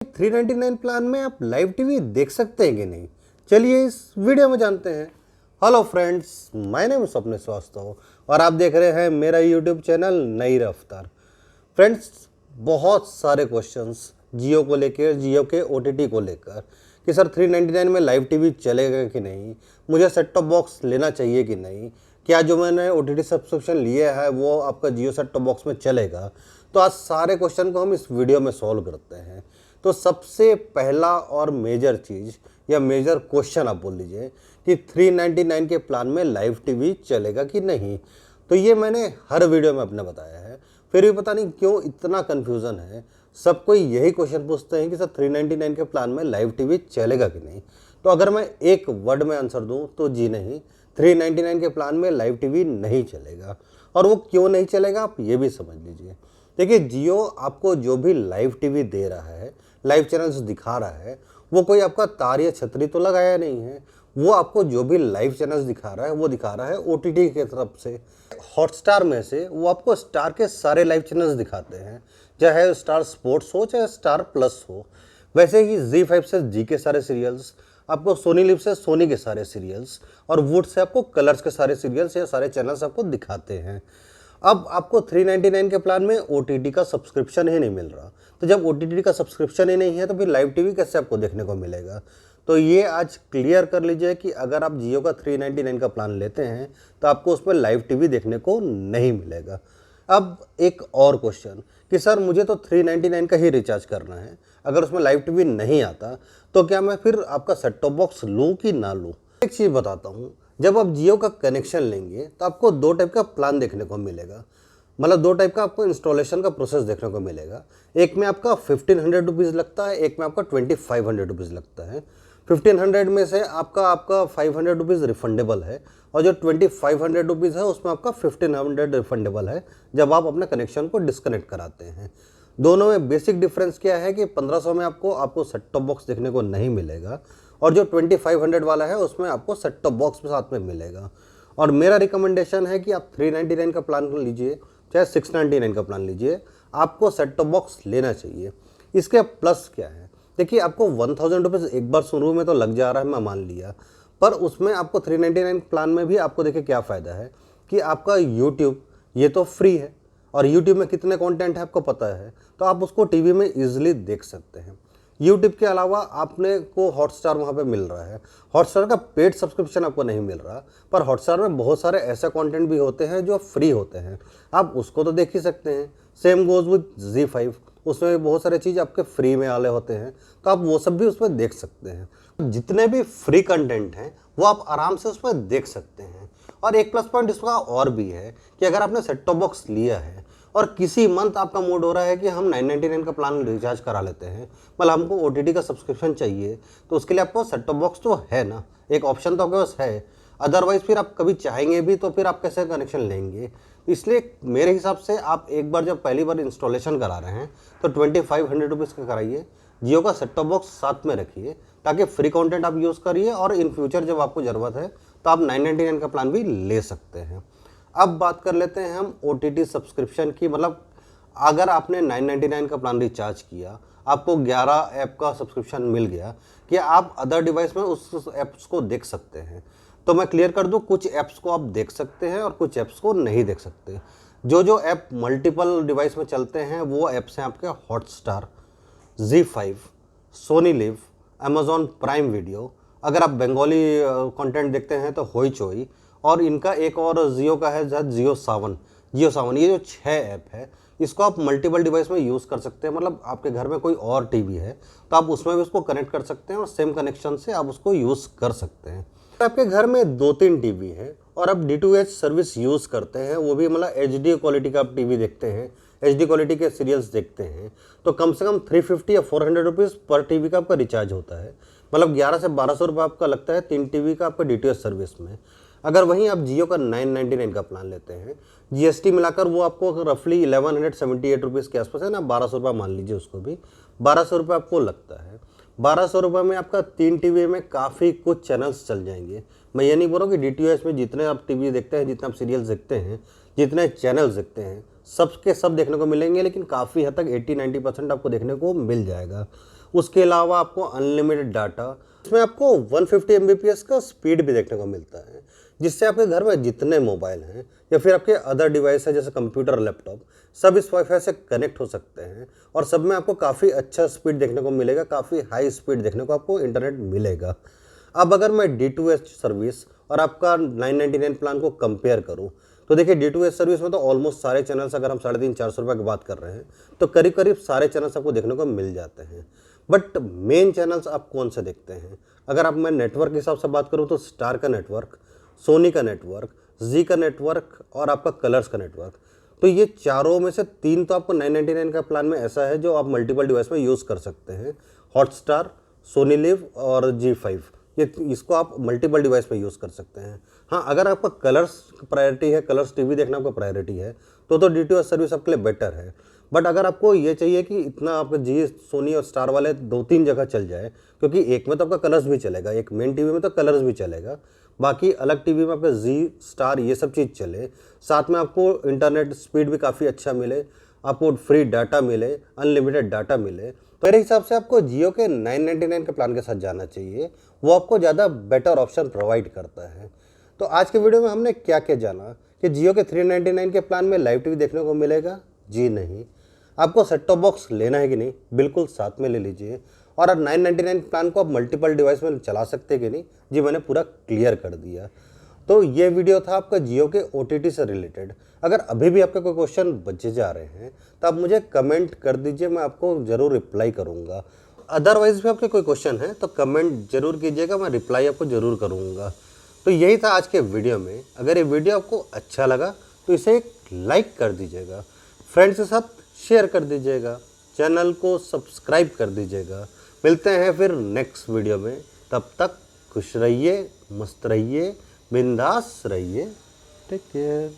399 plan में आप live TV देख सकते हैं कि नहीं, चलिए इस वीडियो में जानते हैं। Hello friends, my name is स्वप्न श्रीवास्तव और आप देख रहे हैं मेरा यूट्यूब चैनल नई रफ्तार। फ्रेंड्स, बहुत सारे क्वेश्चंस जियो को लेकर, जियो के ओटीटी को लेकर कि सर 399 में लाइव टीवी चलेगा कि नहीं, मुझे सेट टॉप बॉक्स लेना चाहिए कि नहीं, क्या जो मैंने ओटीटी सब्सक्रिप्शन लिया है वो आपका जियो सेट टॉप बॉक्स में चलेगा। तो आज सारे क्वेश्चन को हम इस वीडियो में सॉल्व करते हैं। तो सबसे पहला और मेजर चीज़ या मेजर क्वेश्चन आप बोल लीजिए कि 399 के प्लान में लाइव टीवी चलेगा कि नहीं। तो ये मैंने हर वीडियो में अपने बताया है, फिर भी पता नहीं क्यों इतना कन्फ्यूज़न है। सब कोई यही क्वेश्चन पूछते हैं कि सर 399 के प्लान में लाइव टीवी चलेगा कि नहीं। तो अगर मैं एक वर्ड में आंसर दूं तो जी नहीं, 399 के प्लान में लाइव टीवी नहीं चलेगा। और वो क्यों नहीं चलेगा आप ये भी समझ लीजिए। देखिए, जियो आपको जो भी लाइव टीवी दे रहा है, लाइव चैनल्स दिखा रहा है, वो कोई आपका तार या छतरी तो लगाया नहीं है। वो आपको जो भी लाइव चैनल्स दिखा रहा है वो दिखा रहा है ओटीटी की तरफ से। हॉटस्टार में से वो आपको स्टार के सारे लाइव चैनल्स दिखाते हैं, चाहे स्टार स्पोर्ट्स हो चाहे स्टार प्लस हो। वैसे ही जी5 से जी के सारे सीरियल्स, आपको सोनी लिव से सोनी के सारे सीरियल्स और वुड से आपको कलर्स के सारे सीरियल्स या सारे चैनल्स आपको दिखाते हैं। अब आपको 399 के प्लान में ओटीटी का सब्सक्रिप्शन ही नहीं मिल रहा। तो जब ओटीटी का सब्सक्रिप्शन ही नहीं है तो फिर लाइव टीवी कैसे आपको देखने को मिलेगा। तो ये आज क्लियर कर लीजिए कि अगर आप जियो का 399 का प्लान लेते हैं तो आपको उसमें लाइव टीवी देखने को नहीं मिलेगा। अब एक और क्वेश्चन कि सर मुझे तो 399 का ही रिचार्ज करना है, अगर उसमें लाइव टीवी नहीं आता तो क्या मैं फिर आपका सेट टॉप बॉक्स लूँ कि ना लूँ। एक चीज़ बताता हूँ, जब आप जियो का कनेक्शन लेंगे तो आपको दो टाइप का प्लान देखने को मिलेगा। मतलब दो टाइप का आपको इंस्टॉलेशन का प्रोसेस देखने को मिलेगा। एक में आपका 1500 रुपीज़ लगता है, एक में आपका 2500 रुपीज़ लगता है। 1500 में से आपका 500 रुपीज़ रिफंडेबल है और जो 2500 रुपीज़ है उसमें आपका 1500 रिफंडेबल है जब आप अपने कनेक्शन को डिस्कनेक्ट कराते हैं। दोनों में बेसिक डिफरेंस क्या है कि 1500 में आपको सेट टॉप बॉक्स देखने को नहीं मिलेगा और जो 2500 वाला है उसमें आपको सेट टॉप बॉक्स के साथ में मिलेगा। और मेरा रिकमेंडेशन है कि आप 399 का प्लान लीजिए चाहे 699 का प्लान लीजिए, आपको सेट टॉप बॉक्स लेना चाहिए। इसके प्लस क्या है, देखिए आपको 1000 रुपीज़ एक बार शुरू में तो लग जा रहा है, मैं मान लिया, पर उसमें आपको 399 प्लान में भी आपको देखिए क्या फ़ायदा है कि आपका यूट्यूब ये तो फ्री है और यूट्यूब में कितने कंटेंट है आपको पता है, तो आप उसको टीवी में ईजिली देख सकते हैं। यूट्यूब के अलावा आपने को हॉटस्टार वहाँ पे मिल रहा है। हॉटस्टार का पेड सब्सक्रिप्शन आपको नहीं मिल रहा, पर हॉटस्टार में बहुत सारे ऐसे कंटेंट भी होते हैं जो फ्री होते हैं, आप उसको तो देख ही सकते हैं। सेम गोज़ विद जी5, उसमें भी बहुत सारे चीज़ आपके फ्री में वाले होते हैं, तो आप वो सब भी उसमें देख सकते हैं। जितने भी फ्री कंटेंट हैं वो आप आराम से उसमें देख सकते हैं। और एक प्लस पॉइंट इसका और भी है कि अगर आपने सेट टॉप बॉक्स लिया है और किसी मंथ आपका मूड हो रहा है कि हम 999 का प्लान रिचार्ज करा लेते हैं, मतलब हमको ओटीटी का सब्सक्रिप्शन चाहिए, तो उसके लिए आपको सेट टॉप बॉक्स तो है ना, एक ऑप्शन तो आपके पास है। अदरवाइज़ फिर आप कभी चाहेंगे भी तो फिर आप कैसे कनेक्शन लेंगे। इसलिए मेरे हिसाब से आप एक बार जब पहली बार इंस्टॉलेशन करा रहे हैं तो 2500 रुपीज़ का कराइए, जियो का सेट टॉप बॉक्स साथ में रखिए ताकि फ्री कंटेंट आप यूज़ करिए और इन फ्यूचर जब आपको ज़रूरत है तो आप 999 का प्लान भी ले सकते हैं। अब बात कर लेते हैं हम ओटीटी सब्सक्रिप्शन की। मतलब अगर आपने 999 का प्लान रिचार्ज किया, आपको 11 ऐप का सब्सक्रिप्शन मिल गया, कि आप अदर डिवाइस में उस ऐप्स को देख सकते हैं। तो मैं क्लियर कर दूं, कुछ ऐप्स को आप देख सकते हैं और कुछ ऐप्स को नहीं देख सकते। जो ऐप मल्टीपल डिवाइस में चलते हैं वो ऐप्स हैं आपके Hotstar, Zee5, Sony LIV, Amazon Prime Video, अगर आप बंगाली कंटेंट देखते हैं तो होई चोई, और इनका एक और जियो का है जियो सावन। ये जो 6 ऐप है इसको आप मल्टीपल डिवाइस में यूज़ कर सकते हैं। मतलब आपके घर में कोई और टीवी है तो आप उसमें भी उसको कनेक्ट कर सकते हैं और सेम कनेक्शन से आप उसको यूज़ कर सकते हैं। आपके घर में 2-3 टीवी है और आप D2H सर्विस यूज़ करते हैं, वो भी मतलब HD क्वालिटी का आप टीवी देखते हैं, HD क्वालिटी के सीरियल्स देखते हैं, तो कम से कम 350 या 400 रुपीज़ पर टीवी का आपका रिचार्ज होता है। मतलब 1100 से 1200 रुपये आपका लगता है 3 टीवी का आपका DTH सर्विस में। अगर वहीं आप जियो का 999 का प्लान लेते हैं, जीएसटी मिलाकर वो आपको रफली 1178 रुपीज़ के आसपास है ना, 1200 रुपये मान लीजिए, उसको भी 1200 रुपये आपको लगता है। 1200 रुपये में आपका 3 टीवी में काफ़ी कुछ चैनल्स चल जाएंगे। मैं ये नहीं बोल रहा हूँ कि DTH में जितने आप टीवी देखते हैं, जितने आप सीरियल्स देखते हैं, जितने चैनल्स देखते हैं, सब के सब देखने को मिलेंगे, लेकिन काफ़ी हद तक 80-90% आपको देखने को मिल जाएगा। उसके अलावा आपको अनलिमिटेड डाटा, इसमें आपको 150 Mbps का स्पीड भी देखने को मिलता है, जिससे आपके घर में जितने मोबाइल हैं या फिर आपके अदर डिवाइस है जैसे कंप्यूटर, लैपटॉप, सब इस वाईफाई से कनेक्ट हो सकते हैं और सब में आपको काफ़ी अच्छा स्पीड देखने को मिलेगा, काफ़ी हाई स्पीड देखने को आपको इंटरनेट मिलेगा। अब अगर मैं D2H सर्विस और आपका 999 प्लान को कंपेयर करूं तो देखिए D2H सर्विस में तो ऑलमोस्ट सारे चैनल्स, अगर हम 350-400 रुपये की बात कर रहे हैं तो करीब करीब सारे चैनल्स आपको देखने को मिल जाते हैं। बट मेन चैनल्स आप कौन से देखते हैं? अगर आप मैं नेटवर्क के हिसाब से बात करूँ तो स्टार का नेटवर्क, सोनी का नेटवर्क, जी का नेटवर्क और आपका कलर्स का नेटवर्क। तो ये चारों में से 3 तो आपको 999 का प्लान में ऐसा है जो आप मल्टीपल डिवाइस में यूज़ कर सकते हैं। हॉटस्टार, सोनी लिव और G5, ये इसको आप मल्टीपल डिवाइस में यूज़ कर सकते हैं। हाँ, अगर आपका कलर्स प्रायोरिटी है, कलर्स टीवी देखना आपका प्रायोरिटी है तो D2H सर्विस आपके लिए बेटर है। बट अगर आपको ये चाहिए कि इतना आपका जी, सोनी और स्टार वाले 2-3 जगह चल जाए, क्योंकि एक में तो आपका कलर्स भी चलेगा, एक मेन टीवी में तो कलर्स भी चलेगा, बाकी अलग टीवी में आपका जी, स्टार ये सब चीज़ चले, साथ में आपको इंटरनेट स्पीड भी काफ़ी अच्छा मिले, आपको फ्री डाटा मिले, अनलिमिटेड डाटा मिले, तो मेरे हिसाब से आपको जियो के 999 के प्लान के साथ जाना चाहिए। वो आपको ज़्यादा बेटर ऑप्शन प्रोवाइड करता है। तो आज के वीडियो में हमने क्या क्या जाना कि जियो के 399 के प्लान में लाइव टीवी देखने को मिलेगा? जी नहीं। आपको सेट टॉप बॉक्स लेना है कि नहीं? बिल्कुल साथ में ले लीजिए। और 999 प्लान को आप मल्टीपल डिवाइस में चला सकते हैं कि नहीं? जी मैंने पूरा क्लियर कर दिया। तो ये वीडियो था आपका जियो के OTT से रिलेटेड। अगर अभी भी आपके कोई क्वेश्चन बचे जा रहे हैं तो आप मुझे कमेंट कर दीजिए, मैं आपको ज़रूर रिप्लाई करूँगा। अदरवाइज़ भी आपके कोई क्वेश्चन है तो कमेंट ज़रूर कीजिएगा, मैं रिप्लाई आपको ज़रूर करूँगा। तो यही था आज के वीडियो में। अगर ये वीडियो आपको अच्छा लगा तो इसे एक लाइक कर दीजिएगा, फ्रेंड्स के साथ शेयर कर दीजिएगा, चैनल को सब्सक्राइब कर दीजिएगा। मिलते हैं फिर नेक्स्ट वीडियो में, तब तक खुश रहिए, मस्त रहिए, बिंदास रहिए। Take care.